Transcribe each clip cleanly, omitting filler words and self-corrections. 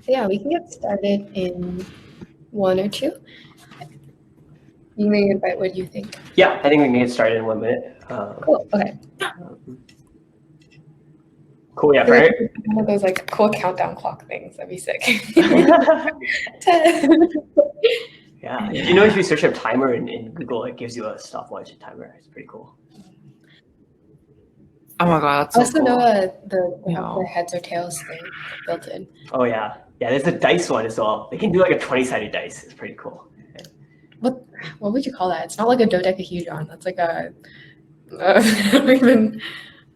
Yeah, we can get started in 1 or 2. You may invite. What do you think? Yeah, I think we can get started in 1 minute. Cool. Okay. Cool. Yeah, right. One of those like cool countdown clock things. That'd be sick. 10. Yeah. Do you know if you search up timer in Google, it gives you a stopwatch timer? It's pretty cool. Oh my god, that's so also cool. know the heads or tails thing built in. Oh yeah, yeah. There's a dice one as well. They can do like a 20-sided dice. It's pretty cool. What would you call that? It's not like a dodecahedron. That's like a. I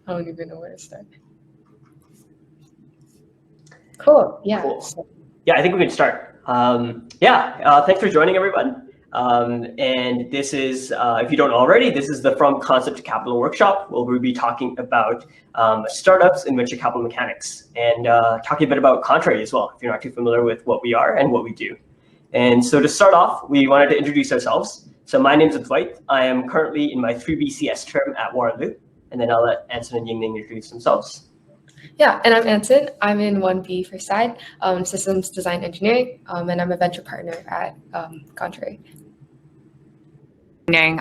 don't even know where to start. Cool. Yeah. Cool. Yeah, I think we can start. Thanks for joining, everyone. And this is, if you don't already, this is the From Concept to Capital workshop, where we'll be talking about startups and venture capital mechanics, and talking a bit about Contrary as well, if you're not too familiar with what we are and what we do. And so to start off, we wanted to introduce ourselves. So my name is Dwight. I am currently in my 3BCS term at Waterloo, and then I'll let Anson and Yingning introduce themselves. Yeah, and I'm Anson. I'm in 1B for SIDE, Systems Design Engineering, and I'm a venture partner at Contrary. I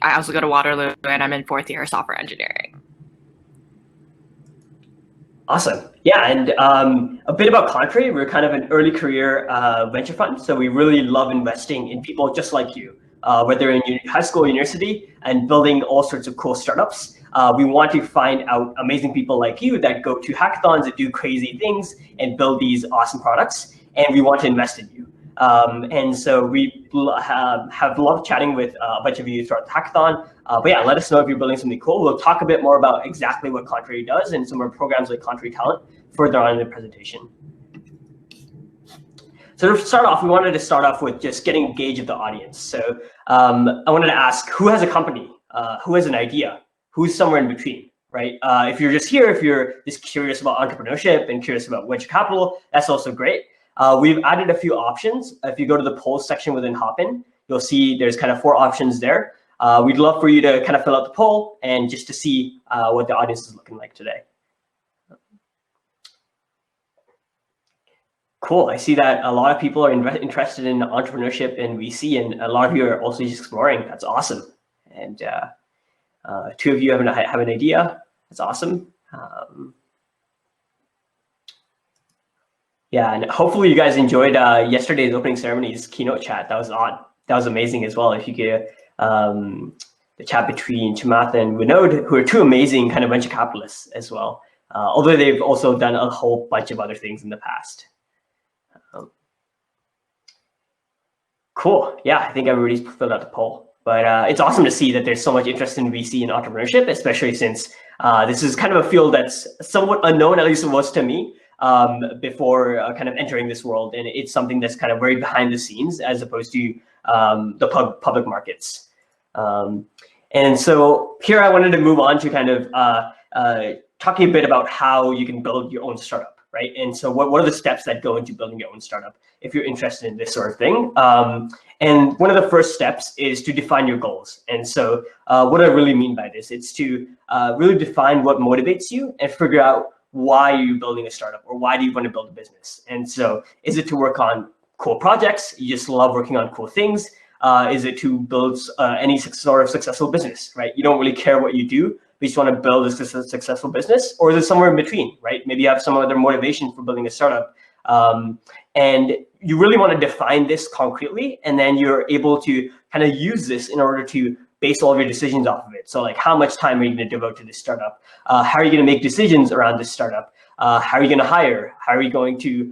also go to Waterloo, and I'm in 4th year software engineering. Awesome. Yeah, and a bit about Contrary. We're kind of an early career venture fund, so we really love investing in people just like you, whether in high school or university, and building all sorts of cool startups. We want to find out amazing people like you that go to hackathons and do crazy things and build these awesome products, and we want to invest in you. And so we have loved chatting with a bunch of you throughout the hackathon. But yeah, let us know if you're building something cool. We'll talk a bit more about exactly what Contrary does and some of our programs like Contrary Talent further on in the presentation. So to start off, we wanted to start off with just getting a gauge of the audience. So I wanted to ask, who has a company? Who has an idea? Who's somewhere in between, right? If you're just here, if you're just curious about entrepreneurship and curious about venture capital, that's also great. We've added a few options. If you go to the polls section within Hopin, you'll see there's kind of 4 options there. We'd love for you to kind of fill out the poll and just to see what the audience is looking like today. Cool. I see that a lot of people are interested in entrepreneurship and VC, and a lot of you are also just exploring. That's awesome. And 2 of you have an idea. That's awesome. Yeah, and hopefully you guys enjoyed yesterday's opening ceremony's keynote chat. That was amazing as well. If you could, the chat between Chamath and Vinod, who are 2 amazing kind of venture capitalists as well. Although they've also done a whole bunch of other things in the past. Cool. Yeah, I think everybody's filled out the poll. But it's awesome to see that there's so much interest in VC and entrepreneurship, especially since this is kind of a field that's somewhat unknown, at least it was to me, before kind of entering this world. And it's something that's kind of very behind the scenes as opposed to the public markets. And so here I wanted to move on to kind of talking a bit about how you can build your own startup, right? And so what are the steps that go into building your own startup if you're interested in this sort of thing? And one of the first steps is to define your goals. And so what I really mean by this, it's to really define what motivates you and figure out why are you building a startup, or why do you want to build a business? And so is it to work on cool projects? You just love working on cool things? Is it to build any sort of successful business, right? You don't really care what you do, but you just want to build a successful business? Or is it somewhere in between, right? Maybe you have some other motivation for building a startup. And you really want to define this concretely, and then you're able to kind of use this in order to base all of your decisions off of it. So like, how much time are you going to devote to this startup? How are you going to make decisions around this startup? How are you going to hire? How are you going to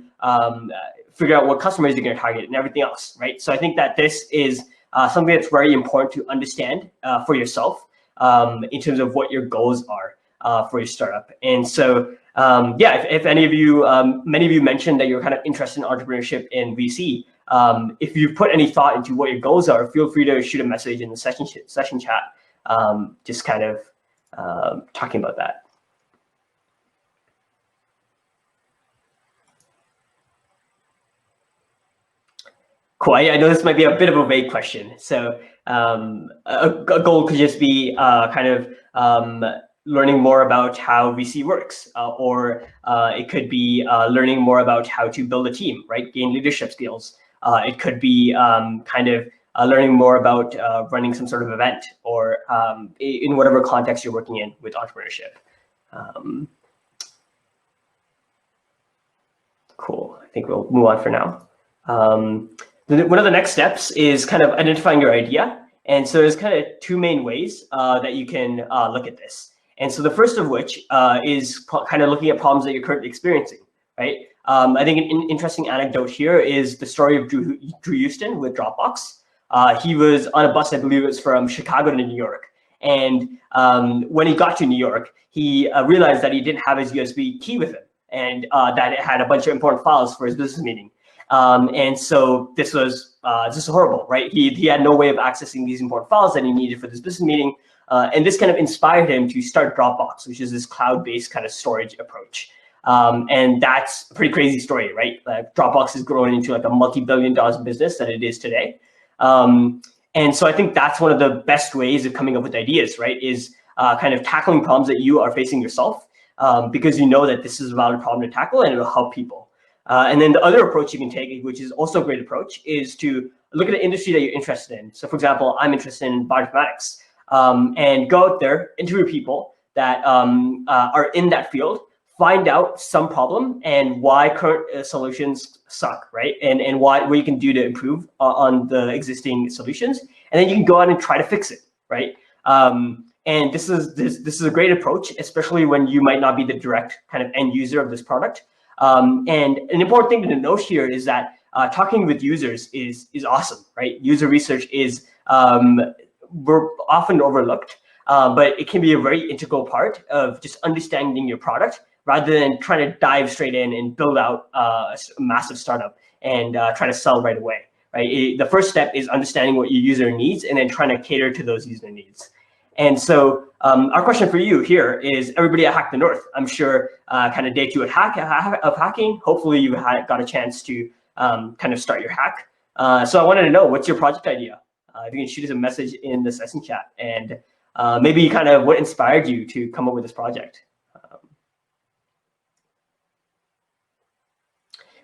figure out what customers you're going to target and everything else, right? So I think that this is something that's very important to understand for yourself in terms of what your goals are for your startup. And so, if any of you, many of you mentioned that you're kind of interested in entrepreneurship and VC. If you put any thought into what your goals are, feel free to shoot a message in the session chat, just kind of talking about that. Cool. I know this might be a bit of a vague question. So a goal could just be kind of learning more about how VC works, or it could be learning more about how to build a team, right? Gain leadership skills. It could be learning more about running some sort of event, or in whatever context you're working in with entrepreneurship. Cool. I think we'll move on for now. One of the next steps is kind of identifying your idea. And so there's kind of two main ways that you can look at this. And so the first of which is kind of looking at problems that you're currently experiencing, right? I think an interesting anecdote here is the story of Drew Houston with Dropbox. He was on a bus, I believe it was from Chicago to New York. And when he got to New York, he realized that he didn't have his USB key with him, and that it had a bunch of important files for his business meeting. And so this was just horrible, right? He had no way of accessing these important files that he needed for this business meeting. And this kind of inspired him to start Dropbox, which is this cloud-based kind of storage approach. And that's a pretty crazy story, right? Dropbox has grown into like a multi-billion-dollar business that it is today. And so I think that's one of the best ways of coming up with ideas, right? Is kind of tackling problems that you are facing yourself, because you know that this is a valid problem to tackle and it'll help people. And then the other approach you can take, which is also a great approach, is to look at an industry that you're interested in. So for example, I'm interested in bioinformatics, and go out there, interview people that are in that field, find out some problem and why current solutions suck, right? And what you can do to improve on the existing solutions. And then you can go out and try to fix it, right? And this is a great approach, especially when you might not be the direct kind of end user of this product. And an important thing to note here is that talking with users is awesome, right? User research is we're often overlooked, but it can be a very integral part of just understanding your product, rather than trying to dive straight in and build out a massive startup and try to sell right away, right? The first step is understanding what your user needs and then trying to cater to those user needs. And so our question for you here is, everybody at Hack the North, I'm sure kind of day two of hacking, hopefully you got a chance to kind of start your hack. So I wanted to know, what's your project idea? If you can shoot us a message in the session chat, and maybe kind of what inspired you to come up with this project.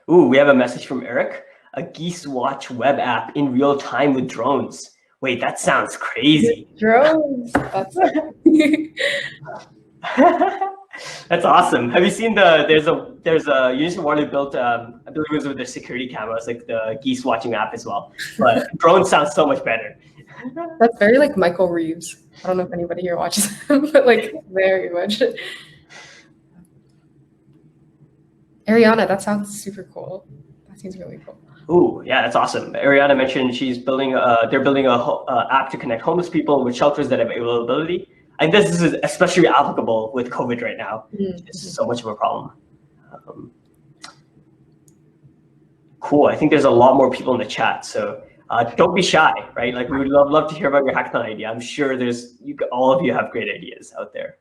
Ooh, we have a message from Eric. A geese watch web app in real time with drones. Wait, that sounds crazy. Drones. That's That's awesome. Have you seen there's a University of Waterloo built, I believe it was with their security cameras, like the geese watching app as well. But drones sounds so much better. That's very like Michael Reeves. I don't know if anybody here watches him, but like very much. Ariana, that sounds super cool. That seems really cool. Ooh, yeah, that's awesome. Ariana mentioned she's building they're building a app to connect homeless people with shelters that have availability. I think this is especially applicable with COVID right now. Mm-hmm. It's so much of a problem. Cool. I think there's a lot more people in the chat, so don't be shy, right? Like, we would love to hear about your hackathon idea. I'm sure all of you have great ideas out there.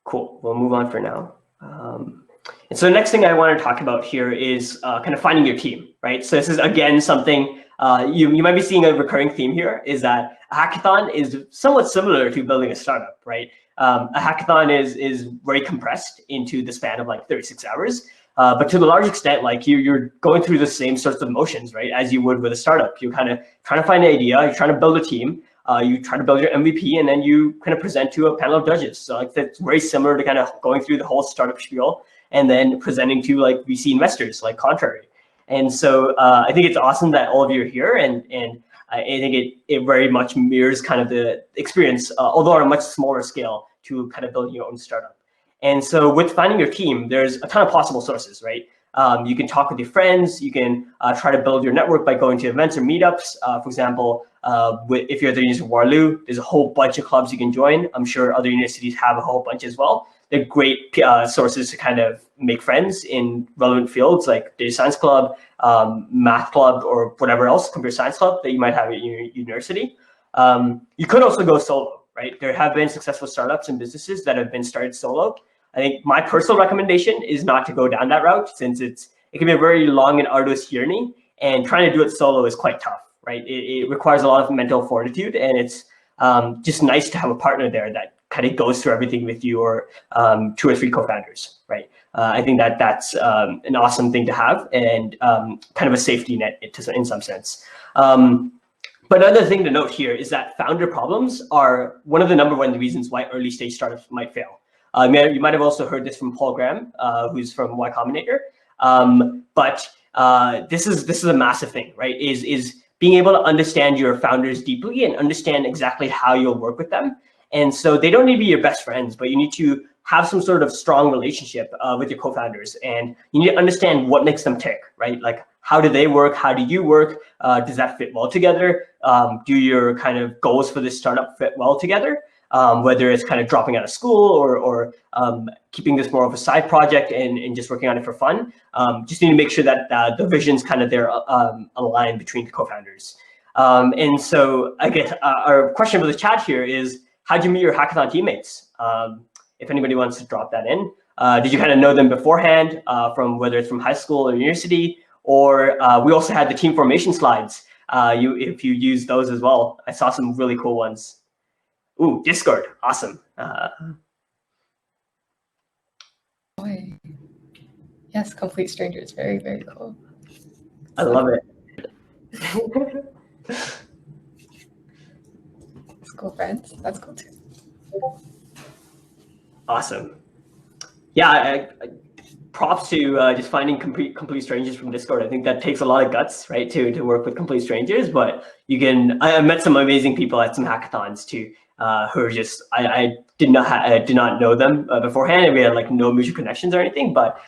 Cool. We'll move on for now. And so the next thing I want to talk about here is kind of finding your team, right? So this is, again, something you might be seeing a recurring theme here, is that a hackathon is somewhat similar to building a startup, right? A hackathon is very compressed into the span of like 36 hours. But to the large extent, like you're going through the same sorts of motions, right, as you would with a startup. You're kind of trying to find an idea, you're trying to build a team, you try to build your MVP, and then you kind of present to a panel of judges. So like that's very similar to kind of going through the whole startup spiel and then presenting to like VC investors, like Contrary. And so I think it's awesome that all of you are here, and I think it very much mirrors kind of the experience, although on a much smaller scale, to kind of building your own startup. And so with finding your team, there's a ton of possible sources, right? You can talk with your friends. You can try to build your network by going to events or meetups. For example, if you're at the University of Waterloo, there's a whole bunch of clubs you can join. I'm sure other universities have a whole bunch as well. They're great sources to kind of make friends in relevant fields like data science club, math club, or whatever else, computer science club that you might have at your university. You could also go solo, right? There have been successful startups and businesses that have been started solo. I think my personal recommendation is not to go down that route, since it can be a very long and arduous journey, and trying to do it solo is quite tough, right? It requires a lot of mental fortitude, and it's just nice to have a partner there that kind of goes through everything with you, or 2 or 3 co-founders, right? I think that's an awesome thing to have, and kind of a safety net in some sense. But another thing to note here is that founder problems are one of the #1 reasons why early stage startups might fail. You might have also heard this from Paul Graham, who's from Y Combinator. But this is a massive thing, right? Is being able to understand your founders deeply and understand exactly how you'll work with them. And so they don't need to be your best friends, but you need to have some sort of strong relationship with your co-founders, and you need to understand what makes them tick, right? Like, how do they work? How do you work? Does that fit well together? Do your kind of goals for this startup fit well together? Whether it's kind of dropping out of school, or keeping this more of a side project and just working on it for fun. Just need to make sure that the vision's kind of there, aligned between the co-founders. And so I guess our question for the chat here is, how'd you meet your hackathon teammates? If anybody wants to drop that in. Did you kind of know them beforehand, from whether it's from high school or university? Or we also had the team formation slides. If you use those as well, I saw some really cool ones. Ooh, Discord, awesome. Yes, complete strangers, very, very cool. I love it. School friends, that's cool too. Awesome. Yeah, props to just finding complete strangers from Discord. I think that takes a lot of guts, right, to work with complete strangers. But you can. I met some amazing people at some hackathons too, who are just I did not know them beforehand, and we had like no mutual connections or anything. But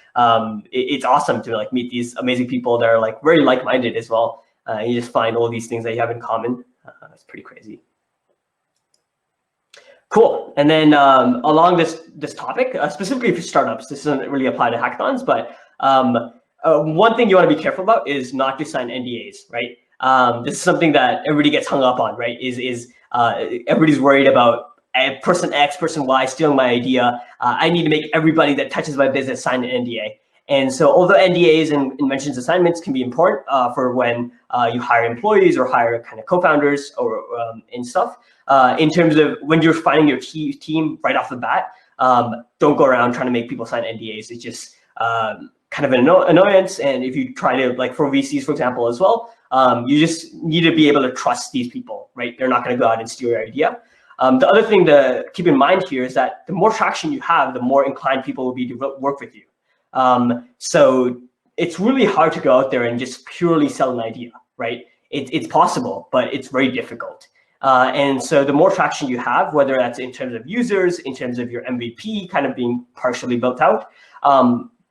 it's awesome to like meet these amazing people that are like very like-minded as well. You just find all these things that you have in common. It's pretty crazy. Cool. And then along this topic, specifically for startups, this doesn't really apply to hackathons, but one thing you want to be careful about is not to sign NDAs, right? This is something that everybody gets hung up on, right? Is everybody's worried about person X, person Y stealing my idea. I need to make everybody that touches my business sign an NDA. And so although NDAs and inventions assignments can be important for when you hire employees or hire kind of co-founders or and stuff, in terms of when you're finding your team right off the bat, don't go around trying to make people sign NDAs. It's just kind of an annoyance. And if you try to, like for VCs, for example, as well, you just need to be able to trust these people, right? They're not going to go out and steal your idea. The other thing to keep in mind here is that the more traction you have, the more inclined people will be to work with you. So it's really hard to go out there and just purely sell an idea, right? It's possible, but it's very difficult. And so the more traction you have, whether that's in terms of users, in terms of your MVP kind of being partially built out,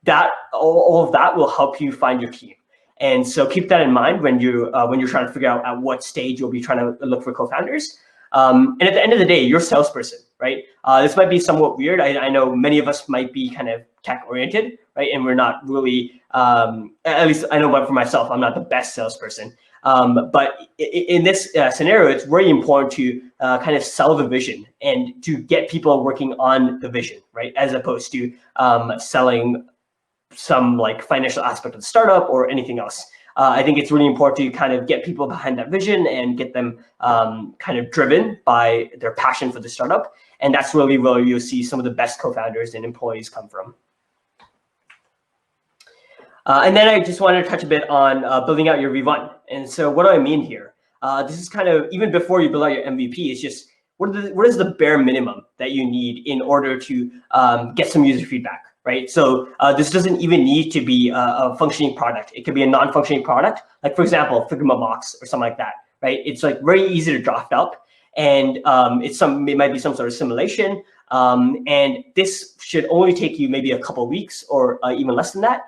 that all of that will help you find your team. And so keep that in mind when you're trying to figure out at what stage you'll be trying to look for co-founders. And at the end of the day, you're a salesperson, right? This might be somewhat weird. I know many of us might be kind of tech oriented, right? And we're not really, at least I know for myself, I'm not the best salesperson. But in this scenario, it's very important to kind of sell the vision and to get people working on the vision, right? As opposed to selling some like financial aspect of the startup or anything else. I think it's really important to kind of get people behind that vision and get them kind of driven by their passion for the startup. And that's really where you'll see some of the best co-founders and employees come from. And then I just wanted to touch a bit on building out your V1. And so what do I mean here? This is kind of, even before you build out your MVP, it's just, what is the bare minimum that you need in order to get some user feedback, right? So this doesn't even need to be a functioning product. It could be a non-functioning product, like for example, Figma Box or something like that, right? It's like very easy to draft up, and it might be some sort of simulation. And this should only take you maybe a couple of weeks or even less than that.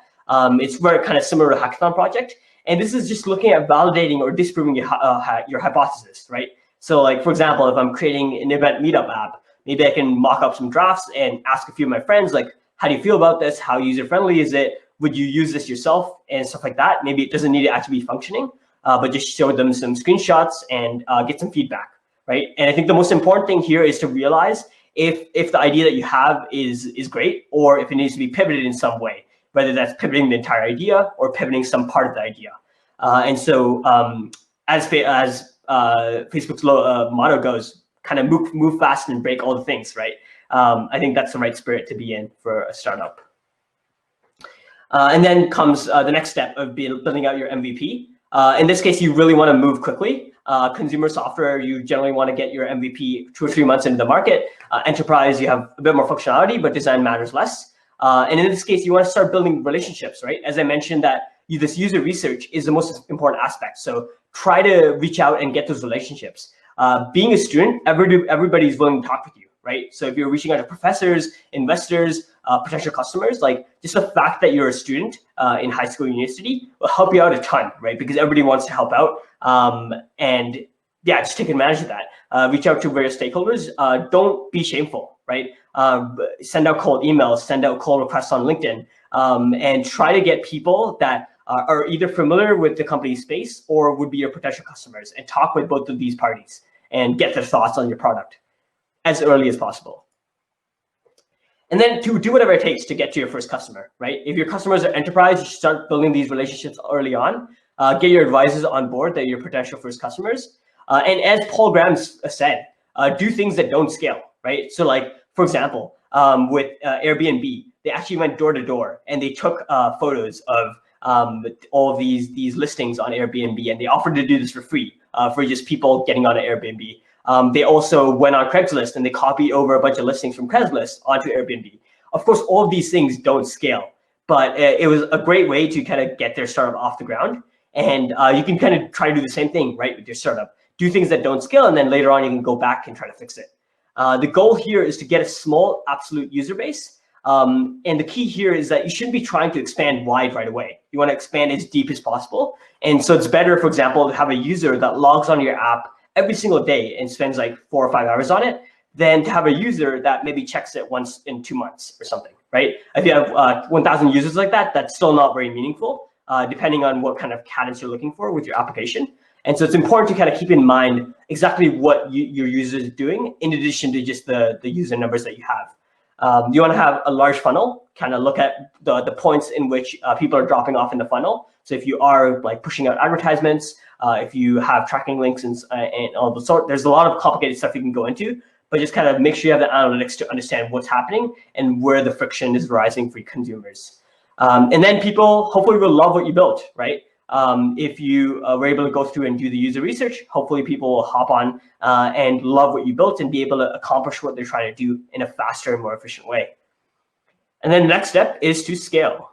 It's very kind of similar to Hackathon project. And this is just looking at validating or disproving your hypothesis, right? So like, for example, if I'm creating an event meetup app, maybe I can mock up some drafts and ask a few of my friends, like, how do you feel about this? How user-friendly is it? Would you use this yourself? And stuff like that. Maybe it doesn't need to actually be functioning, but just show them some screenshots and get some feedback, right? And I think the most important thing here is to realize if the idea that you have is great, or if it needs to be pivoted in some way, whether that's pivoting the entire idea or pivoting some part of the idea. And so Facebook's motto goes, kind of move fast and break all the things, right? I think that's the right spirit to be in for a startup. And then comes the next step of building out your MVP. In this case, you really want to move quickly. Consumer software, you generally want to get your MVP 2 or 3 months into the market. Enterprise, you have a bit more functionality, but design matters less. And in this case, you want to start building relationships, right? As I mentioned, that this user research is the most important aspect. So try to reach out and get those relationships. Being a student, everybody's willing to talk with you, right? So if you're reaching out to professors, investors, potential customers, like just the fact that you're a student in high school, university will help you out a ton, right? Because everybody wants to help out. And yeah, just take advantage of that. Reach out to various stakeholders. Don't be shameful, right? Send out cold emails, send out cold requests on LinkedIn, and try to get people that are either familiar with the company's space or would be your potential customers, and talk with both of these parties and get their thoughts on your product as early as possible. And then to do whatever it takes to get to your first customer, right? If your customers are enterprise, you should start building these relationships early on. Get your advisors on board that are your potential first customers. And as Paul Graham said, do things that don't scale, right? So like, for example, with Airbnb, they actually went door to door and they took photos of all of these listings on Airbnb, and they offered to do this for free for just people getting on an Airbnb. They also went on Craigslist and they copied over a bunch of listings from Craigslist onto Airbnb. Of course, all of these things don't scale, but it was a great way to kind of get their startup off the ground. And you can kind of try to do the same thing, right, with your startup. Do things that don't scale, and then later on you can go back and try to fix it. The goal here is to get a small absolute user base. And the key here is that you shouldn't be trying to expand wide right away. You want to expand as deep as possible. And so it's better, for example, to have a user that logs on your app every single day and spends like 4 or 5 hours on it, than to have a user that maybe checks it once in 2 months or something, right? If you have 1,000 users like that, that's still not very meaningful, depending on what kind of cadence you're looking for with your application. And so it's important to kind of keep in mind exactly what your user is doing, in addition to just the user numbers that you have. You want to have a large funnel, kind of look at the points in which people are dropping off in the funnel. So if you are like pushing out advertisements, if you have tracking links and all the sort, there's a lot of complicated stuff you can go into, but just kind of make sure you have the analytics to understand what's happening and where the friction is rising for consumers. And then people hopefully will love what you built, right? If you were able to go through and do the user research, hopefully people will hop on and love what you built and be able to accomplish what they're trying to do in a faster and more efficient way. And then the next step is to scale.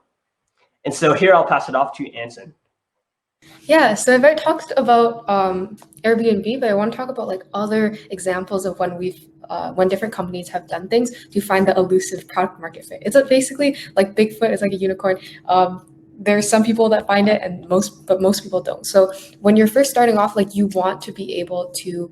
And so here I'll pass it off to Anson. Yeah, so I've already talked about Airbnb, but I want to talk about like other examples of when different companies have done things to find the elusive product market fit. It's basically like Bigfoot is like a unicorn. There's some people that find it, and most people don't. So when you're first starting off, like you want to be able to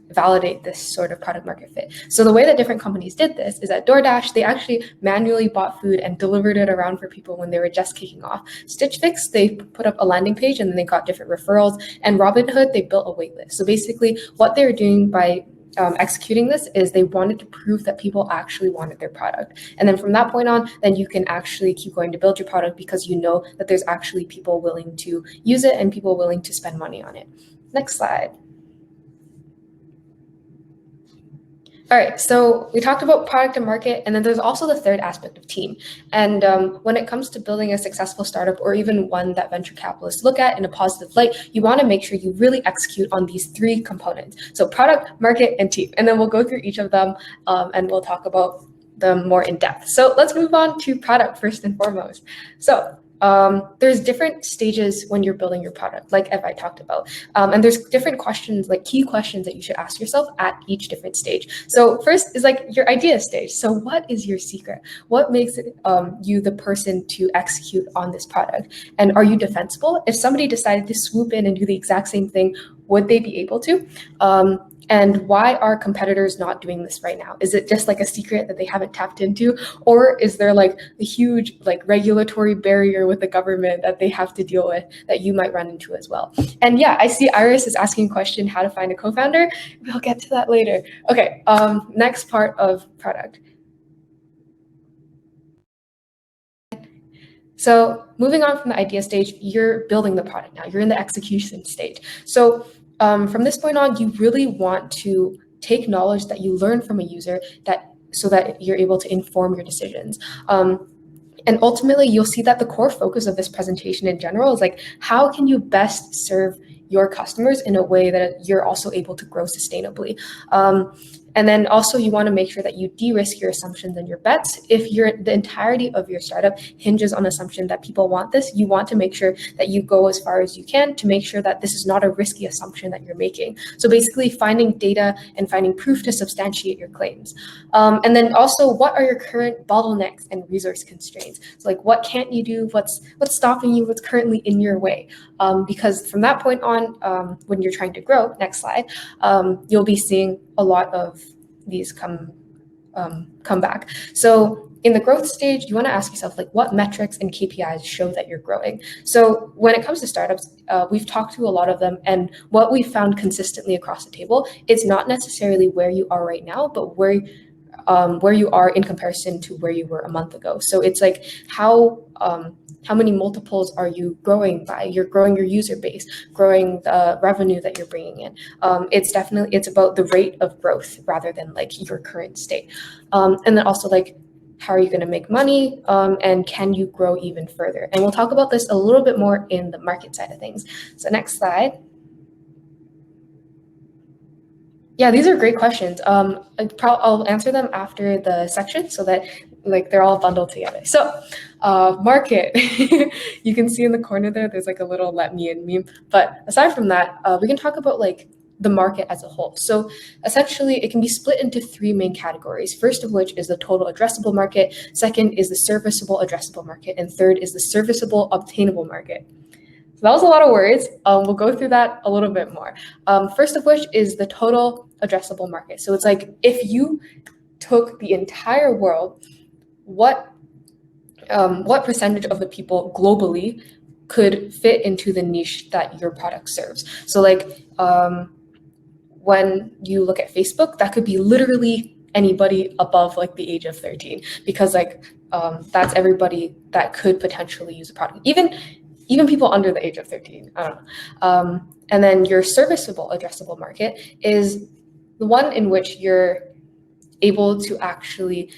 validate this sort of product market fit. So the way that different companies did this is at DoorDash, they actually manually bought food and delivered it around for people when they were just kicking off. Stitch Fix, they put up a landing page and then they got different referrals. And Robinhood, they built a wait list. So basically what they're doing by executing this is they wanted to prove that people actually wanted their product. And then from that point on, then you can actually keep going to build your product because you know that there's actually people willing to use it and people willing to spend money on it. Next slide. All right, so we talked about product and market, and then there's also the third aspect of team. And when it comes to building a successful startup, or even one that venture capitalists look at in a positive light, you want to make sure you really execute on these 3 components. So product, market, and team. And then we'll go through each of them and we'll talk about them more in depth. So let's move on to product first and foremost. So there's different stages when you're building your product, like I talked about. And there's different questions, like key questions that you should ask yourself at each different stage. So first is like your idea stage. So what is your secret? What makes it you the person to execute on this product? And are you defensible? If somebody decided to swoop in and do the exact same thing, would they be able to? And why are competitors not doing this right now? Is it just like a secret that they haven't tapped into? Or is there like a huge like regulatory barrier with the government that they have to deal with that you might run into as well? And yeah, I see Iris is asking a question, how to find a co-founder. We'll get to that later. Okay, next part of product. So moving on from the idea stage, you're building the product now. You're in the execution stage. So from this point on, you really want to take knowledge that you learn from a user so that you're able to inform your decisions. And ultimately, you'll see that the core focus of this presentation in general is like, how can you best serve your customers in a way that you're also able to grow sustainably? And then also you want to make sure that you de-risk your assumptions and your bets. If the entirety of your startup hinges on assumption that people want this, you want to make sure that you go as far as you can to make sure that this is not a risky assumption that you're making. So basically finding data and finding proof to substantiate your claims. And then also, what are your current bottlenecks and resource constraints? So like, what can't you do? What's stopping you? What's currently in your way? Because from that point on, when you're trying to grow, next slide, you'll be seeing a lot of these come back. So in the growth stage, you want to ask yourself, like, what metrics and KPIs show that you're growing? So when it comes to startups, we've talked to a lot of them, and what we found consistently across the table is not necessarily where you are right now, but where you are in comparison to where you were a month ago. So it's like how many multiples are you growing by? You're growing your user base, growing the revenue that you're bringing in. It's about the rate of growth rather than like your current state. And then also like, how are you going to make money? And can you grow even further? And we'll talk about this a little bit more in the market side of things. So next slide. Yeah, these are great questions. I'll answer them after the section so that like they're all bundled together. So market, you can see in the corner there's like a little let me in meme. But aside from that, we can talk about like the market as a whole. So essentially it can be split into three main categories. First of which is the total addressable market. Second is the serviceable addressable market. And third is the serviceable obtainable market. So that was a lot of words. We'll go through that a little bit more. First of which is the total addressable market. So it's like if you took the entire world, what percentage of the people globally could fit into the niche that your product serves? So like when you look at Facebook, that could be literally anybody above like the age of 13, because like that's everybody that could potentially use a product. Even people under the age of 13, I don't know. And then your serviceable addressable market is the one in which you're able to actually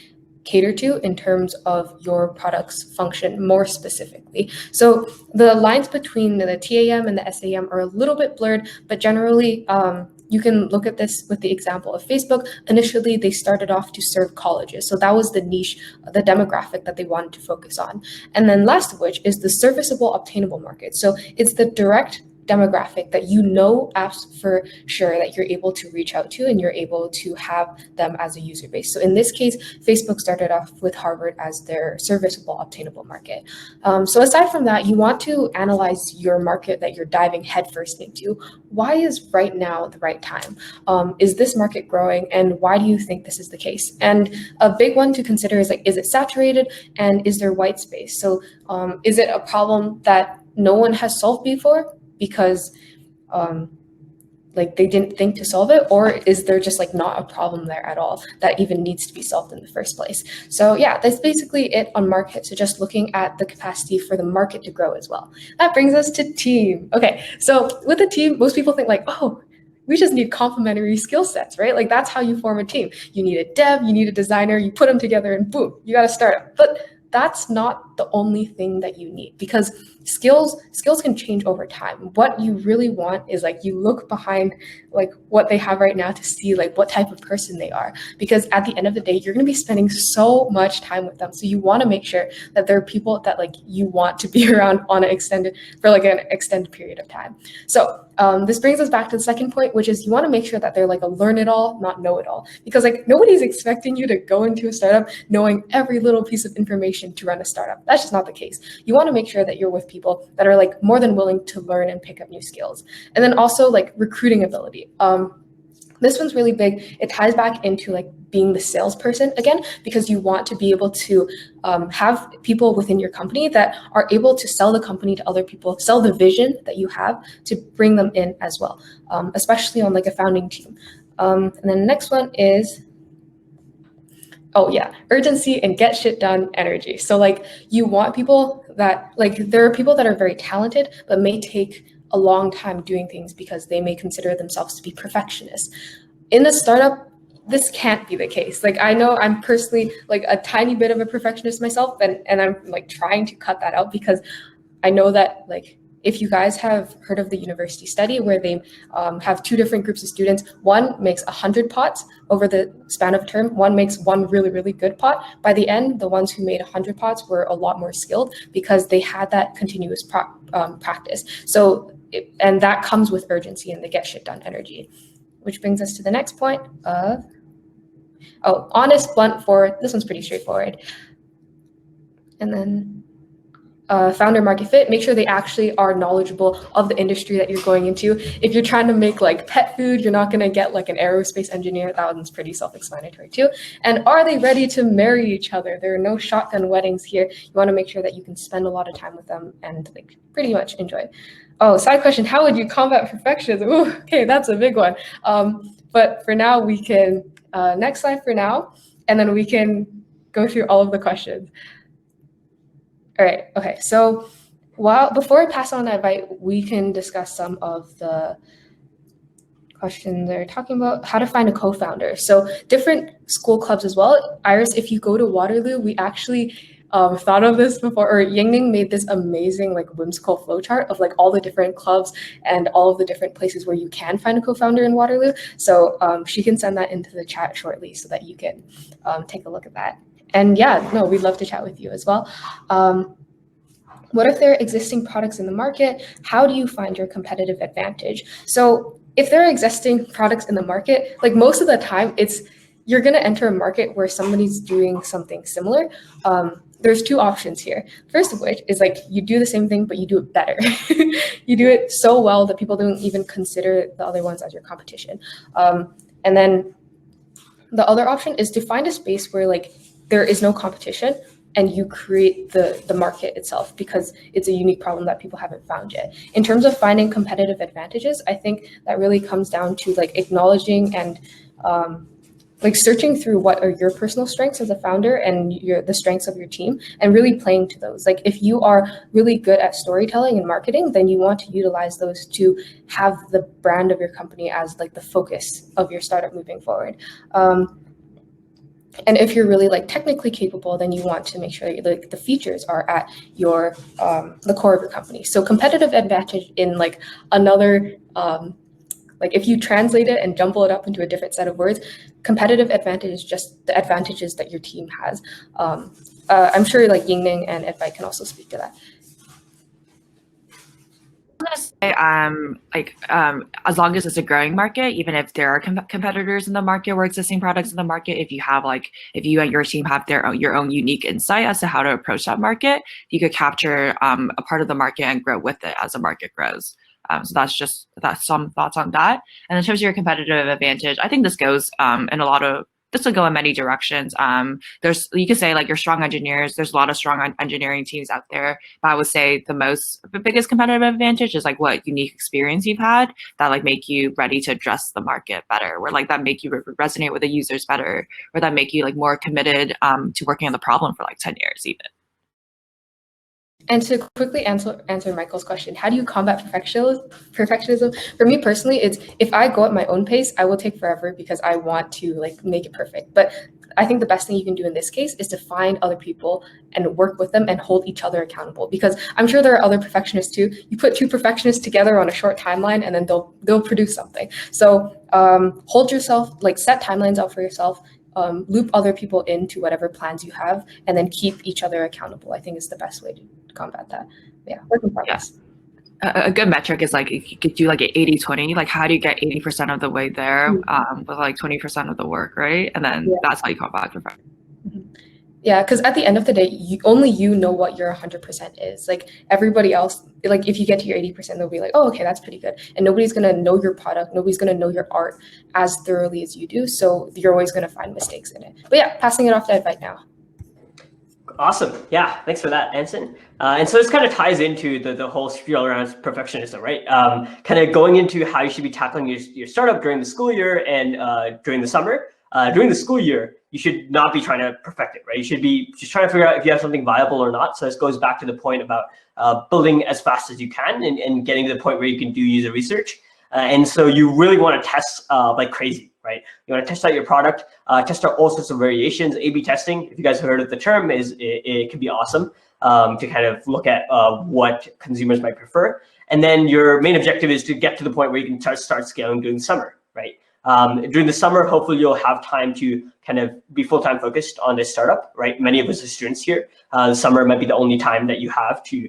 cater to in terms of your product's function more specifically. So the lines between the TAM and the SAM are a little bit blurred, but generally you can look at this with the example of Facebook. Initially, they started off to serve colleges. So that was the niche, the demographic that they wanted to focus on. And then last of which is the serviceable obtainable market. So it's the direct demographic that you know apps for sure that you're able to reach out to and you're able to have them as a user base. So in this case, Facebook started off with Harvard as their serviceable obtainable market. So aside from that, you want to analyze your market that you're diving headfirst into. Why is right now the right time? Is this market growing, and why do you think this is the case? And a big one to consider is like, is it saturated, and is there white space? So is it a problem that no one has solved before because like they didn't think to solve it, or is there just like not a problem there at all that even needs to be solved in the first place? So yeah, that's basically it on market. So just looking at the capacity for the market to grow as well. That brings us to team. Okay, so with a team, most people think like, oh, we just need complementary skill sets, right? Like that's how you form a team. You need a dev, you need a designer, you put them together and boom, you got a startup. But that's not the only thing that you need, because skills can change over time. What you really want is like you look behind like what they have right now to see like what type of person they are, because at the end of the day, you're going to be spending so much time with them. So you want to make sure that there are people that like you want to be around on an extended period of time. So this brings us back to the second point, which is you want to make sure that they're like a learn it all, not know it all, because like nobody's expecting you to go into a startup knowing every little piece of information to run a startup. That's just not the case. You want to make sure that you're with people that are like more than willing to learn and pick up new skills. And then also like recruiting ability. This one's really big. It ties back into like being the salesperson again, because you want to be able to have people within your company that are able to sell the company to other people, sell the vision that you have to bring them in as well, especially on like a founding team. And then the next one is, oh yeah, urgency and get shit done energy. So like you want people that like there are people that are very talented but may take a long time doing things because they may consider themselves to be perfectionists. In a startup, this can't be the case. Like I know I'm personally like a tiny bit of a perfectionist myself, and I'm like trying to cut that out because I know that like if you guys have heard of the university study where they have two different groups of students, one makes 100 pots over the span of a term, one makes one really, really good pot. By the end, the ones who made 100 pots were a lot more skilled because they had that continuous practice. So, and that comes with urgency and the get shit done energy. Which brings us to the next point of, honest, blunt, forward. This one's pretty straightforward. And then founder market fit, make sure they actually are knowledgeable of the industry that you're going into. If you're trying to make like pet food, you're not going to get like an aerospace engineer. That one's pretty self-explanatory too. And are they ready to marry each other? There are no shotgun weddings here. You want to make sure that you can spend a lot of time with them and like pretty much enjoy. Oh, side question, how would you combat perfectionism? Ooh, okay, that's a big one. But for now, we can, next slide for now, and then we can go through all of the questions. All right, okay, so before I pass on that invite, we can discuss some of the questions they're talking about, how to find a co-founder. So different school clubs as well. Iris, if you go to Waterloo, we actually thought of this before, or Yingning made this amazing like whimsical flowchart of like all the different clubs and all of the different places where you can find a co-founder in Waterloo. So she can send that into the chat shortly so that you can take a look at that. And yeah, no, we'd love to chat with you as well. What if there are existing products in the market? How do you find your competitive advantage? So if there are existing products in the market, like most of the time, you're going to enter a market where somebody's doing something similar. There's two options here. First of which is like you do the same thing, but you do it better. You do it so well that people don't even consider the other ones as your competition. And then the other option is to find a space where like there is no competition and you create the market itself because it's a unique problem that people haven't found yet. In terms of finding competitive advantages, I think that really comes down to like acknowledging and like searching through what are your personal strengths as a founder and the strengths of your team and really playing to those. Like if you are really good at storytelling and marketing, then you want to utilize those to have the brand of your company as like the focus of your startup moving forward. And if you're really like technically capable, then you want to make sure that like the features are at your the core of your company. So competitive advantage in like another like if you translate it and jumble it up into a different set of words, competitive advantage is just the advantages that your team has. I'm sure like Yingning and Edvite can also speak to that. I'm gonna say, as long as it's a growing market, even if there are competitors in the market or existing products in the market, if you and your team have your own unique insight as to how to approach that market, you could capture a part of the market and grow with it as the market grows. So that's some thoughts on that. And in terms of your competitive advantage, I think this goes this will go in many directions. You could say like you're strong engineers. There's a lot of strong engineering teams out there, but I would say the biggest competitive advantage is like what unique experience you've had that like make you ready to address the market better, or like that make you resonate with the users better, or that make you like more committed to working on the problem for like 10 years even. And to quickly answer Michael's question, how do you combat perfectionism? For me personally, it's if I go at my own pace, I will take forever because I want to like make it perfect. But I think the best thing you can do in this case is to find other people and work with them and hold each other accountable, because I'm sure there are other perfectionists too. You put two perfectionists together on a short timeline and then they'll produce something. So hold yourself, like set timelines out for yourself. Loop other people into whatever plans you have, and then keep each other accountable. I think is the best way to combat that. Yeah, work in progress. A good metric is like if you could do like an 80-20, like how do you get 80% of the way there with like 20% of the work, right? And then that's how you combat perfection. Yeah, because at the end of the day, only you know what your 100% is. Like everybody else, like if you get to your 80%, they'll be like, oh, okay, that's pretty good. And nobody's going to know your product. Nobody's going to know your art as thoroughly as you do. So you're always going to find mistakes in it. But yeah, passing it off to Edvite now. Awesome. Yeah, thanks for that, Anson. And so this kind of ties into the whole spiel around perfectionism, right? Kind of going into how you should be tackling your startup during the school year and during the summer. during the school year, you should not be trying to perfect it, right? You should be just trying to figure out if you have something viable or not. So this goes back to the point about building as fast as you can and getting to the point where you can do user research. And so you really want to test like crazy, right? You want to test out your product, test out all sorts of variations. A/B testing, if you guys have heard of the term, it can be awesome to kind of look at what consumers might prefer. And then your main objective is to get to the point where you can start scaling during the summer, right? During the summer, hopefully you'll have time to kind of be full-time focused on this startup, right? Many of us are students here. The summer might be the only time that you have to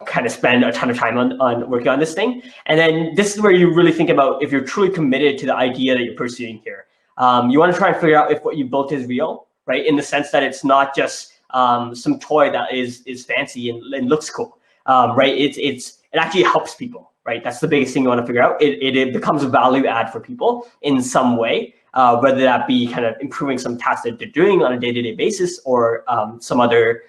kind of spend a ton of time on working on this thing. And then this is where you really think about if you're truly committed to the idea that you're pursuing here. You want to try and figure out if what you built is real, right? In the sense that it's not just some toy that is fancy and looks cool, right? It actually helps people, right? That's the biggest thing you want to figure out. It becomes a value add for people in some way, whether that be kind of improving some tasks that they're doing on a day-to-day basis or some other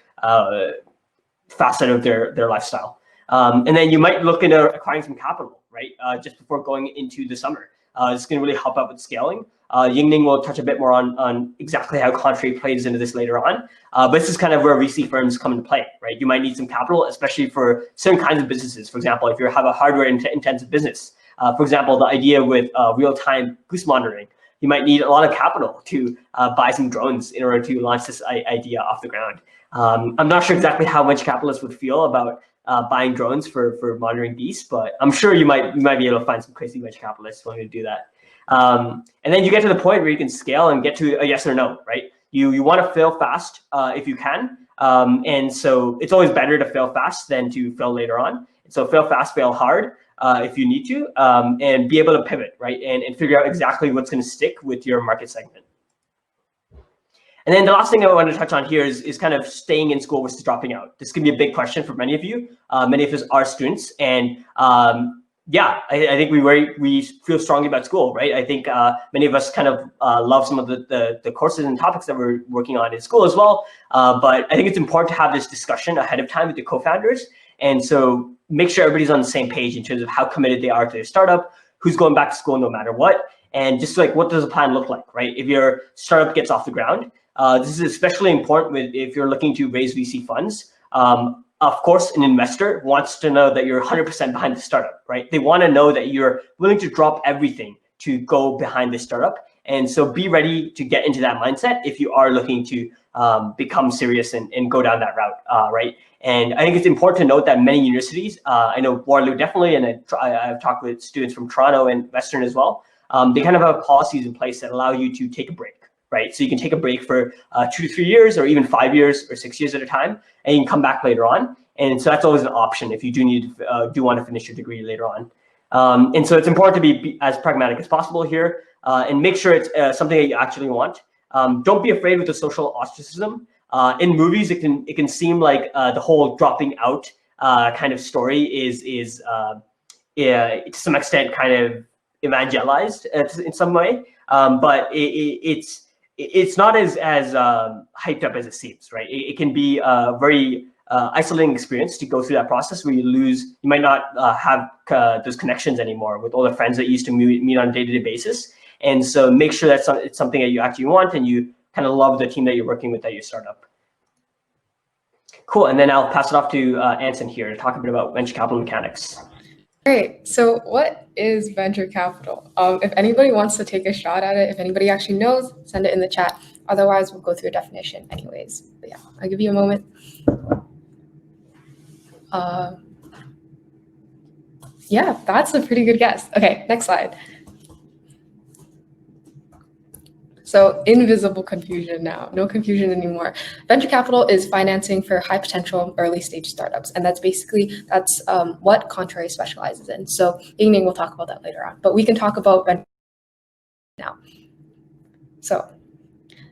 facet of their lifestyle. And then you might look into acquiring some capital, right? Just before going into the summer. It's going to really help out with scaling. Yingning will touch a bit more on exactly how Contrary plays into this later on. But this is kind of where VC firms come into play, right? You might need some capital, especially for certain kinds of businesses. For example, if you have a hardware intensive business, for example, the idea with real-time goose monitoring, you might need a lot of capital to buy some drones in order to launch this idea off the ground. I'm not sure exactly how much capitalists would feel about buying drones for monitoring beasts, but I'm sure you might be able to find some crazy venture capitalists willing to do that. And then you get to the point where you can scale and get to a yes or no, right? You want to fail fast if you can. And so it's always better to fail fast than to fail later on. So fail fast, fail hard if you need to, and be able to pivot, right? And figure out exactly what's going to stick with your market segment. And then the last thing I want to touch on here is kind of staying in school versus dropping out. This can be a big question for many of you. Many of us are students, and yeah, I think we feel strongly about school, right? I think many of us kind of love some of the courses and topics that we're working on in school as well. But I think it's important to have this discussion ahead of time with the co-founders, and so make sure everybody's on the same page in terms of how committed they are to their startup, who's going back to school no matter what, and just like what does a plan look like, right? If your startup gets off the ground. This is especially important if you're looking to raise VC funds. Of course, an investor wants to know that you're 100% behind the startup, right? They want to know that you're willing to drop everything to go behind the startup. And so be ready to get into that mindset if you are looking to become serious and go down that route, right? And I think it's important to note that many universities, I know Waterloo definitely, and I've talked with students from Toronto and Western as well, they kind of have policies in place that allow you to take a break. Right, so you can take a break for 2 to 3 years, or even 5 years or 6 years at a time, and you can come back later on. And so that's always an option if you do want to finish your degree later on. And so it's important to be as pragmatic as possible here, and make sure it's something that you actually want. Don't be afraid with the social ostracism. In movies, it can seem like the whole dropping out kind of story is to some extent kind of evangelized in some way, but it's not as hyped up as it seems, right? It can be a very isolating experience to go through that process where you might not have those connections anymore with all the friends that you used to meet on a day-to-day basis. And so make sure that it's something that you actually want and you kind of love the team that you're working with at your startup. Cool, and then I'll pass it off to Anson here to talk a bit about venture capital mechanics. Great. So what is venture capital? If anybody wants to take a shot at it, if anybody actually knows, send it in the chat. Otherwise, we'll go through a definition anyways. But yeah, I'll give you a moment. Yeah, that's a pretty good guess. Okay, next slide. So invisible confusion now, no confusion anymore. Venture capital is financing for high potential early stage startups. And that's what Contrary specializes in. So Yingning will talk about that later on, but we can talk about venture now. So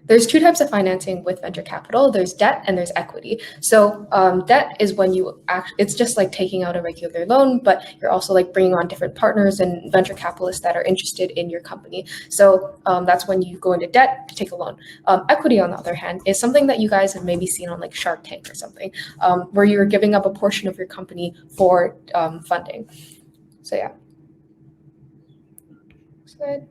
there's two types of financing with venture capital. There's debt and there's equity. So debt is when it's just like taking out a regular loan, but you're also like bringing on different partners and venture capitalists that are interested in your company. So that's when you go into debt to take a loan. Equity, on the other hand, is something that you guys have maybe seen on like Shark Tank or something, where you're giving up a portion of your company for funding. So yeah. Next slide.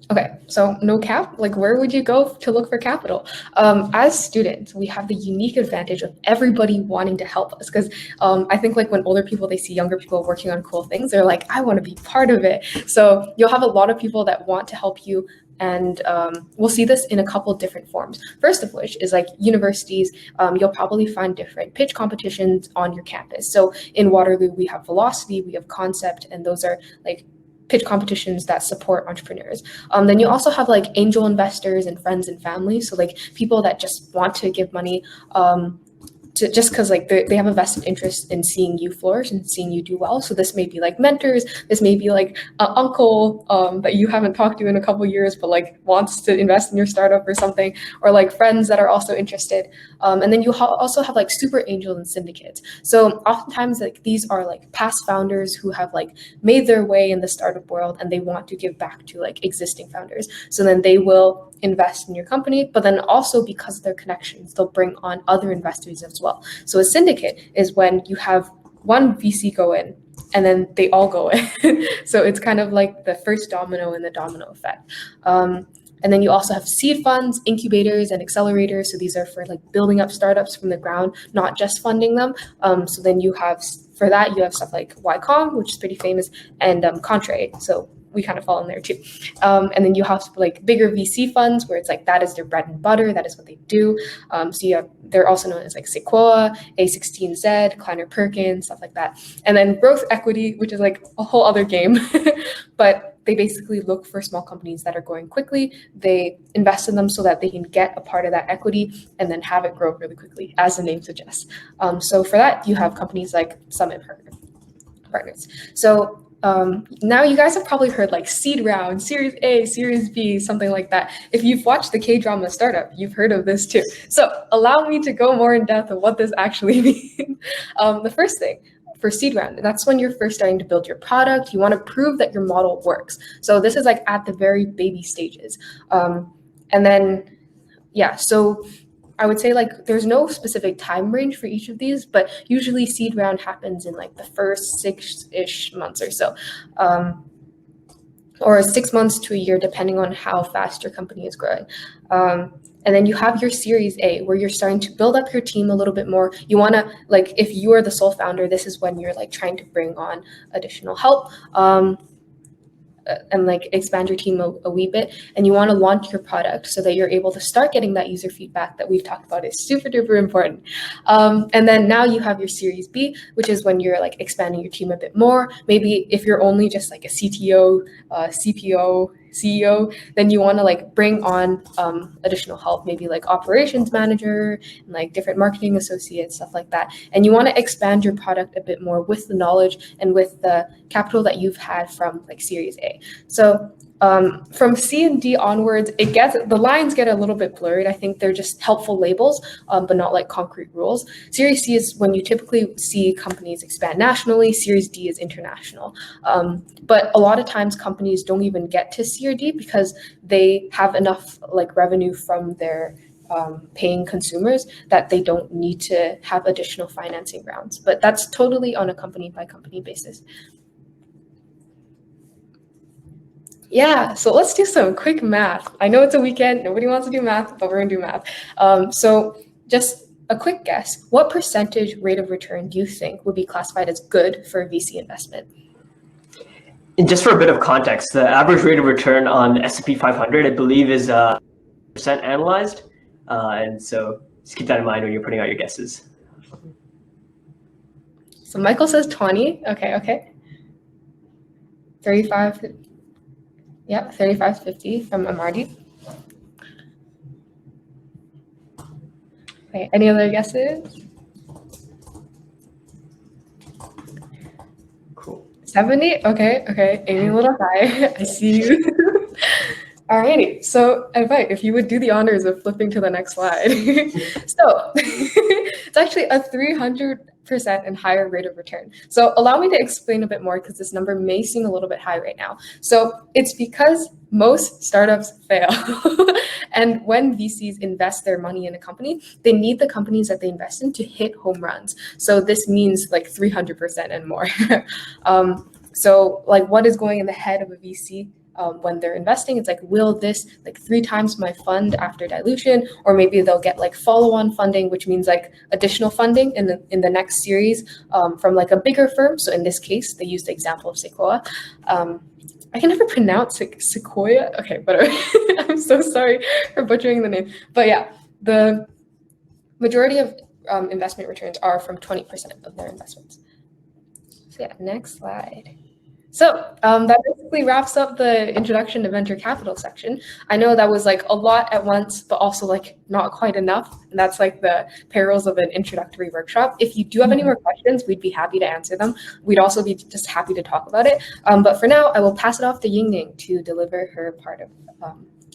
Okay, so no cap, like where would you go to look for capital? As students, we have the unique advantage of everybody wanting to help us because I think like when older people, they see younger people working on cool things, they're like, I want to be part of it. So you'll have a lot of people that want to help you, and we'll see this in a couple different forms. First of which is like universities. You'll probably find different pitch competitions on your campus. So in Waterloo, we have Velocity, we have Concept, and those are like pitch competitions that support entrepreneurs. Then you also have like angel investors and friends and family. So like people that just want to give money just because like they have a vested interest in seeing you flourish and seeing you do well. So this may be like mentors, this may be like an uncle that you haven't talked to in a couple of years, but like wants to invest in your startup or something, or like friends that are also interested. And then you also have like super angels and syndicates. So oftentimes like these are like past founders who have like made their way in the startup world and they want to give back to like existing founders. So then they will invest in your company, but then also because of their connections, they'll bring on other investors as well. So a syndicate is when you have one VC go in and then they all go in. So it's kind of like the first domino in the domino effect. And then you also have seed funds, incubators, and accelerators. So these are for like building up startups from the ground, not just funding them. So then you have, for that, you have stuff like YCOM, which is pretty famous, and Contrade. So we kind of fall in there too. And then you have like bigger VC funds where it's like that is their bread and butter, that is what they do. So you have, they're also known as like Sequoia, A16Z, Kleiner Perkins, stuff like that. And then growth equity, which is like a whole other game, but they basically look for small companies that are growing quickly. They invest in them so that they can get a part of that equity and then have it grow really quickly, as the name suggests. So for that, you have companies like Summit Partners. So now you guys have probably heard like seed round, Series A, Series B, something like that. If you've watched the K-drama Startup, you've heard of this too. So allow me to go more in depth of what this actually means. The first thing for seed round, that's when you're first starting to build your product. You want to prove that your model works. So this is like at the very baby stages. And then, yeah, so I would say like there's no specific time range for each of these, but usually seed round happens in like the first 6-ish months or so, or 6 months to a year, depending on how fast your company is growing. And then you have your Series A, where you're starting to build up your team a little bit more. You want to, like, if you are the sole founder, this is when you're like trying to bring on additional help. And like expand your team a wee bit, and you want to launch your product so that you're able to start getting that user feedback that we've talked about is super duper important. And then now you have your Series B, which is when you're like expanding your team a bit more. Maybe if you're only just like a CTO, CPO, CEO, then you want to like bring on additional help, maybe like operations manager and like different marketing associates, stuff like that. And you want to expand your product a bit more with the knowledge and with the capital that you've had from like Series A. So from C and D onwards, the lines get a little bit blurred. I think they're just helpful labels, but not like concrete rules. Series C is when you typically see companies expand nationally. Series D is international. But a lot of times companies don't even get to C or D because they have enough like revenue from their paying consumers that they don't need to have additional financing rounds. But that's totally on a company by company basis. Yeah, so let's do some quick math. I know it's a weekend, nobody wants to do math, but we're gonna do math. So just a quick guess, what percentage rate of return do you think would be classified as good for a VC investment? And just for a bit of context, the average rate of return on S&P 500, I believe, is percent analyzed. And so just keep that in mind when you're putting out your guesses. So Michael says 20. Okay. 35. Yep, 35.50 from Amardi. Okay, any other guesses? Cool. 70? Okay, aiming a little high. I see you. Alrighty, so Advite, if you would do the honors of flipping to the next slide. So it's actually a 300% and higher rate of return. So allow me to explain a bit more because this number may seem a little bit high right now. So it's because most startups fail. And when VCs invest their money in a company, they need the companies that they invest in to hit home runs. So this means like 300% and more. So like what is going in the head of a VC when they're investing. It's like, will this like 3 times my fund after dilution? Or maybe they'll get like follow-on funding, which means like additional funding in the next series from like a bigger firm. So in this case, they used the example of Sequoia. I can never pronounce Sequoia. Okay, whatever. I'm so sorry for butchering the name. But yeah, the majority of investment returns are from 20% of their investments. So yeah, next slide. So that basically wraps up the introduction to venture capital section. I know that was like a lot at once, but also like not quite enough. And that's like the perils of an introductory workshop. If you do have any more questions, we'd be happy to answer them. We'd also be just happy to talk about it. But for now, I will pass it off to Yingning to deliver her part of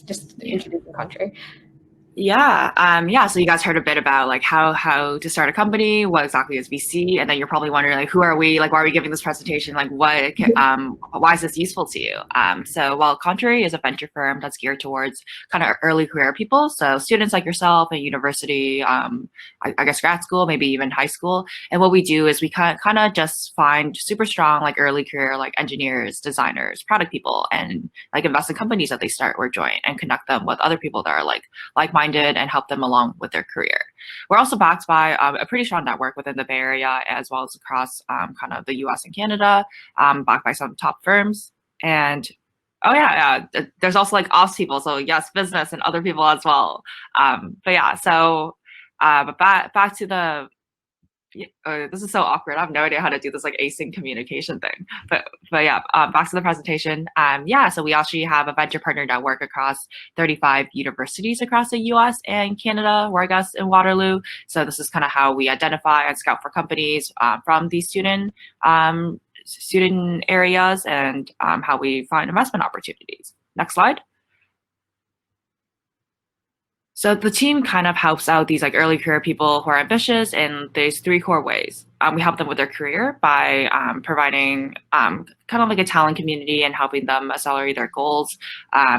just introducing Contrary. Yeah. So you guys heard a bit about like how to start a company, what exactly is VC, and then you're probably wondering like, who are we? Like, why are we giving this presentation? Like, why is this useful to you? So while Contrary is a venture firm that's geared towards kind of early career people, so students like yourself at university, I guess grad school, maybe even high school. And what we do is we kind of just find super strong like early career like engineers, designers, product people, and like invest in companies that they start or join and connect them with other people that are like-minded and help them along with their career. We're also backed by a pretty strong network within the Bay Area as well as across kind of the US and Canada, backed by some top firms. And there's also like ops people. So yes, business and other people as well. But back to the, this is so awkward. I have no idea how to do this like async communication thing. But back to the presentation. So we actually have a venture partner network across 35 universities across the US and Canada, or I guess in Waterloo. So this is kind of how we identify and scout for companies from these student areas and how we find investment opportunities. Next slide. So the team kind of helps out these like early career people who are ambitious in these 3 core ways. We help them with their career by providing kind of like a talent community and helping them accelerate their goals.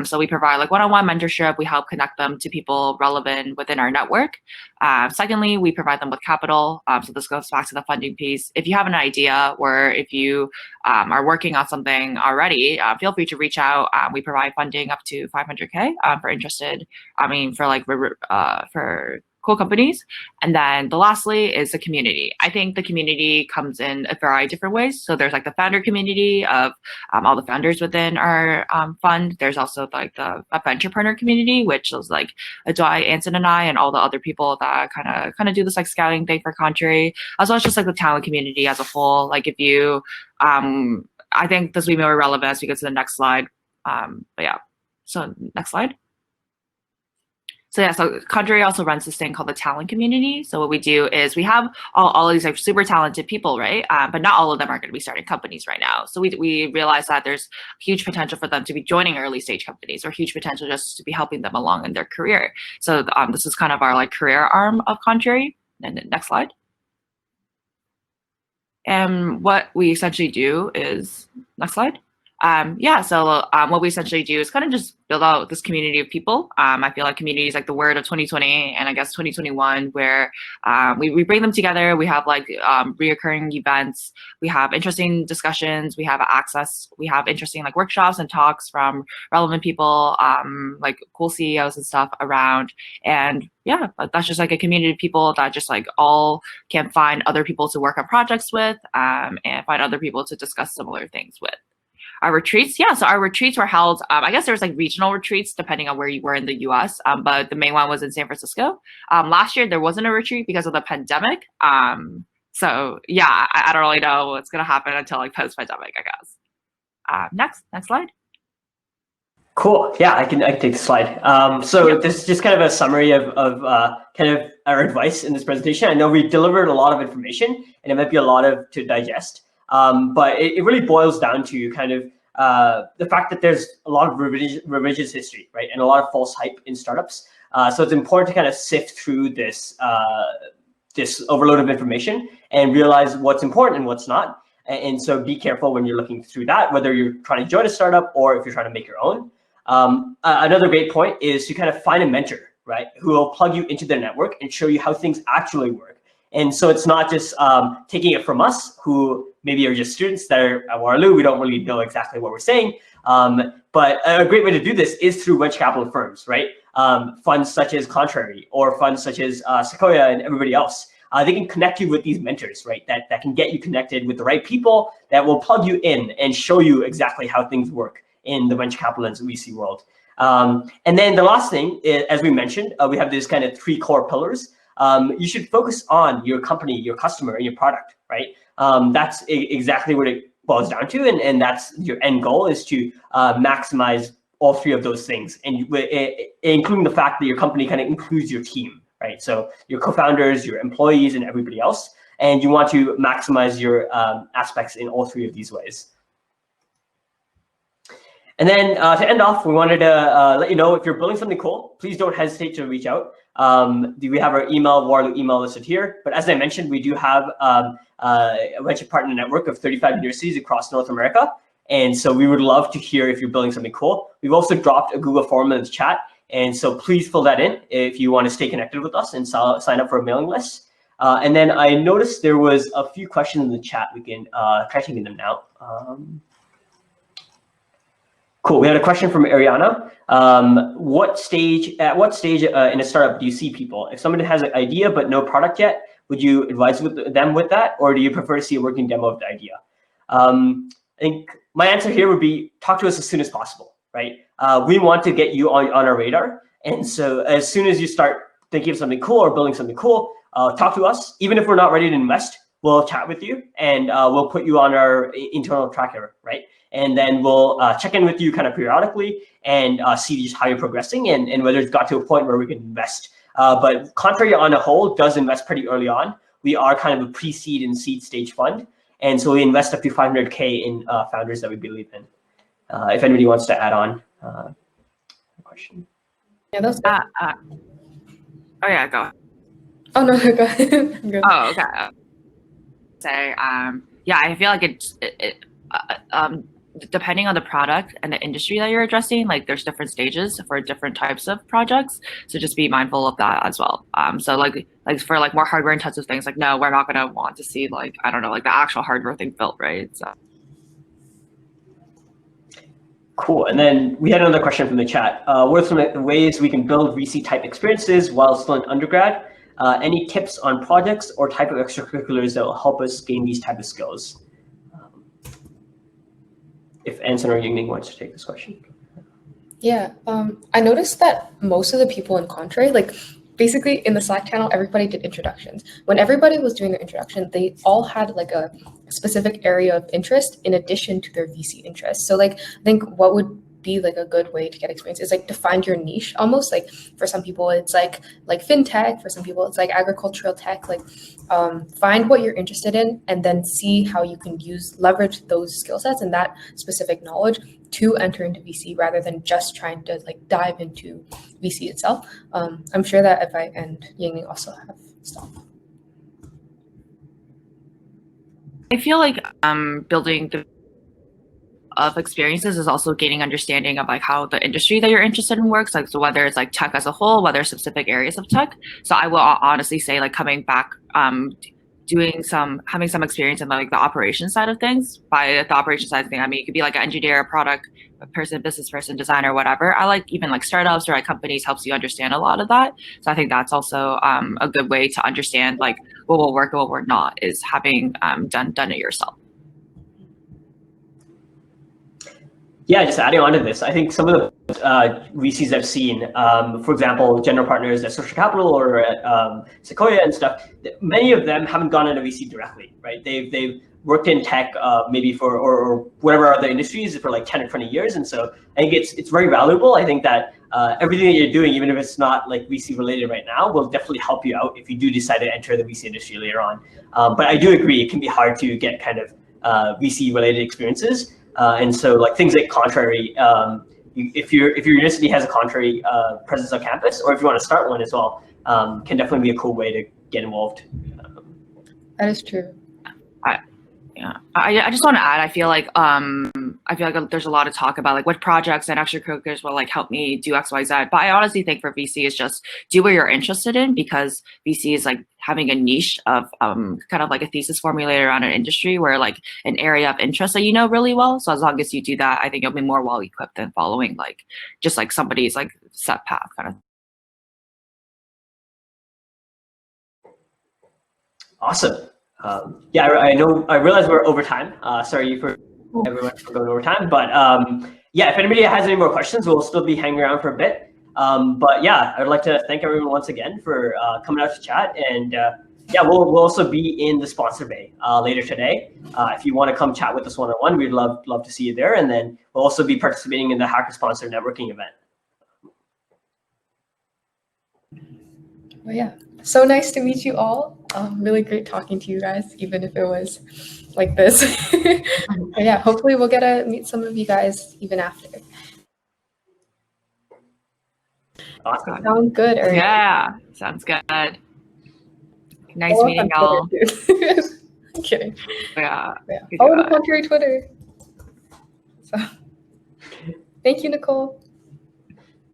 So we provide like one-on-one mentorship. We help connect them to people relevant within our network. Secondly, we provide them with capital. So this goes back to the funding piece. If you have an idea or if you are working on something already, feel free to reach out. We provide funding up to $500K for cool companies. And then the lastly is the community. I think the community comes in a variety of different ways. So there's like the founder community of all the founders within our fund. There's also like a venture partner community, which is like Adwai, Anson, and I, and all the other people that kind of do this like scouting thing for Contrary, as well as just like the talent community as a whole. Like if you, I think this will be more relevant as we go to the next slide. So next slide. So Contrary also runs this thing called the talent community. So what we do is we have all of these like super talented people, right? But not all of them are going to be starting companies right now. So we realize that there's huge potential for them to be joining early stage companies, or huge potential just to be helping them along in their career. So this is kind of our like career arm of Contrary. And then next slide. And what we essentially do is, next slide. What we essentially do is kind of just build out this community of people. I feel like community is like the word of 2020 and I guess 2021, where we bring them together. We have like reoccurring events. We have interesting discussions. We have access. We have interesting like workshops and talks from relevant people, like cool CEOs and stuff around. And yeah, that's just like a community of people that just like all can find other people to work on projects with and find other people to discuss similar things with. Our retreats, so our retreats were held, I guess there was like regional retreats depending on where you were in the US, but the main one was in San Francisco. Last year, there wasn't a retreat because of the pandemic. I don't really know what's going to happen until like post-pandemic, I guess. Next slide. Cool. Yeah, I can take the slide. This is just kind of a summary of kind of our advice in this presentation. I know we delivered a lot of information and it might be a lot to digest. But it really boils down to kind of the fact that there's a lot of revisions history, right, and a lot of false hype in startups. So it's important to kind of sift through this overload of information and realize what's important and what's not. And so be careful when you're looking through that, whether you're trying to join a startup or if you're trying to make your own. Another great point is to kind of find a mentor, right, who will plug you into their network and show you how things actually work. And so it's not just taking it from us, who maybe you're just students that are at Waterloo. We don't really know exactly what we're saying. But a great way to do this is through venture capital firms, right? Funds such as Contrary or funds such as Sequoia and everybody else. They can connect you with these mentors, right? That can get you connected with the right people that will plug you in and show you exactly how things work in the venture capital and VC world. And then the last thing, is, as we mentioned, we have this kind of 3 core pillars. You should focus on your company, your customer, and your product, right? That's exactly what it boils down to, and that's your end goal, is to maximize all 3 of those things, and including the fact that your company kind of includes your team, right? So your co-founders, your employees, and everybody else, and you want to maximize your aspects in all 3 of these ways. And then to end off, we wanted to let you know, if you're building something cool, please don't hesitate to reach out. We have our Waterloo email listed here. But as I mentioned, we do have a venture partner network of 35 universities across North America. And so we would love to hear if you're building something cool. We've also dropped a Google form in the chat. And so please fill that in if you want to stay connected with us and sign up for a mailing list. And then I noticed there was a few questions in the chat. We can try taking them now. Cool. We had a question from Ariana. At what stage in a startup do you see people? If somebody has an idea but no product yet, would you advise them with that, or do you prefer to see a working demo of the idea? I think my answer here would be talk to us as soon as possible, right? We want to get you on our radar, and so as soon as you start thinking of something cool or building something cool, talk to us. Even if we're not ready to invest, we'll chat with you, and we'll put you on our internal tracker, right? And then we'll check in with you kind of periodically and see just how you're progressing and whether it's got to a point where we can invest. But Contrary on a whole does invest pretty early on. We are kind of a pre-seed and seed stage fund. And so we invest up to 500K in founders that we believe in. If anybody wants to add on a question. Yeah, that's Oh yeah, go. Oh no, go ahead. I'm good. Oh, okay. Yeah, I feel like depending on the product and the industry that you're addressing, like there's different stages for different types of projects. So just be mindful of that as well. So like for like more hardware intensive things, like no, we're not gonna want to see like, I don't know, like the actual hardware thing built, right? So. Cool. And then we had another question from the chat. What are some of the ways we can build VC type experiences while still in undergrad? Any tips on projects or type of extracurriculars that will help us gain these type of skills? If Anson or Yingning wants to take this question. Yeah, I noticed that most of the people in Contrary, like basically in the Slack channel, everybody did introductions. When everybody was doing their introduction, they all had like a specific area of interest in addition to their VC interest. So like, I think what would be like a good way to get experience is like to find your niche almost. Like for some people it's like fintech, for some people it's like agricultural tech. Like find what you're interested in and then see how you can leverage those skill sets and that specific knowledge to enter into VC rather than just trying to like dive into VC itself. I'm sure that if I and Yingning also have stuff. I feel like building of experiences is also gaining understanding of like how the industry that you're interested in works, like so whether it's like tech as a whole, whether specific areas of tech. So I will honestly say like coming back, having some experience in like the operation side of things. By the operation side of things, I mean, you could be like an engineer, a product person, business person, designer, whatever. I like even like startups or like companies helps you understand a lot of that. So I think that's also a good way to understand like what will work and what will not is having done it yourself. Yeah, just adding on to this, I think some of the VCs I've seen, for example, general partners at Social Capital or at Sequoia and stuff, many of them haven't gone into VC directly, right? They've worked in tech maybe for or whatever other industries for like 10 or 20 years, and so I think it's very valuable. I think that everything that you're doing, even if it's not like VC related right now, will definitely help you out if you do decide to enter the VC industry later on. But I do agree it can be hard to get kind of VC related experiences. And so like things like Contrary, if your university has a Contrary presence on campus, or if you want to start one as well, can definitely be a cool way to get involved. That is true. I just want to add, I feel like I feel like there's a lot of talk about like what projects and extracurriculars will like help me do X, Y, Z. But I honestly think for VC is just do what you're interested in, because VC is like having a niche of kind of like a thesis formulator around an industry where like an area of interest that you know really well. So as long as you do that, I think you'll be more well equipped than following like just like somebody's like set path kind of. Awesome. Yeah, I realize we're over time. Sorry for everyone for going over time, but yeah, if anybody has any more questions, we'll still be hanging around for a bit. But yeah, I'd like to thank everyone once again for coming out to chat, and yeah, we'll also be in the sponsor bay later today. If you want to come chat with us one-on-one, we'd love to see you there, and then we'll also be participating in the Hacker Sponsor Networking event. Well, yeah, so nice to meet you all. Really great talking to you guys, even if it was like this. But yeah, hopefully we'll get to meet some of you guys even after. Awesome. Sounds good. Or Yeah, sounds good. Nice meeting y'all. I'm kidding. Yeah. Follow the Contrary Twitter. So, thank you, Nicole.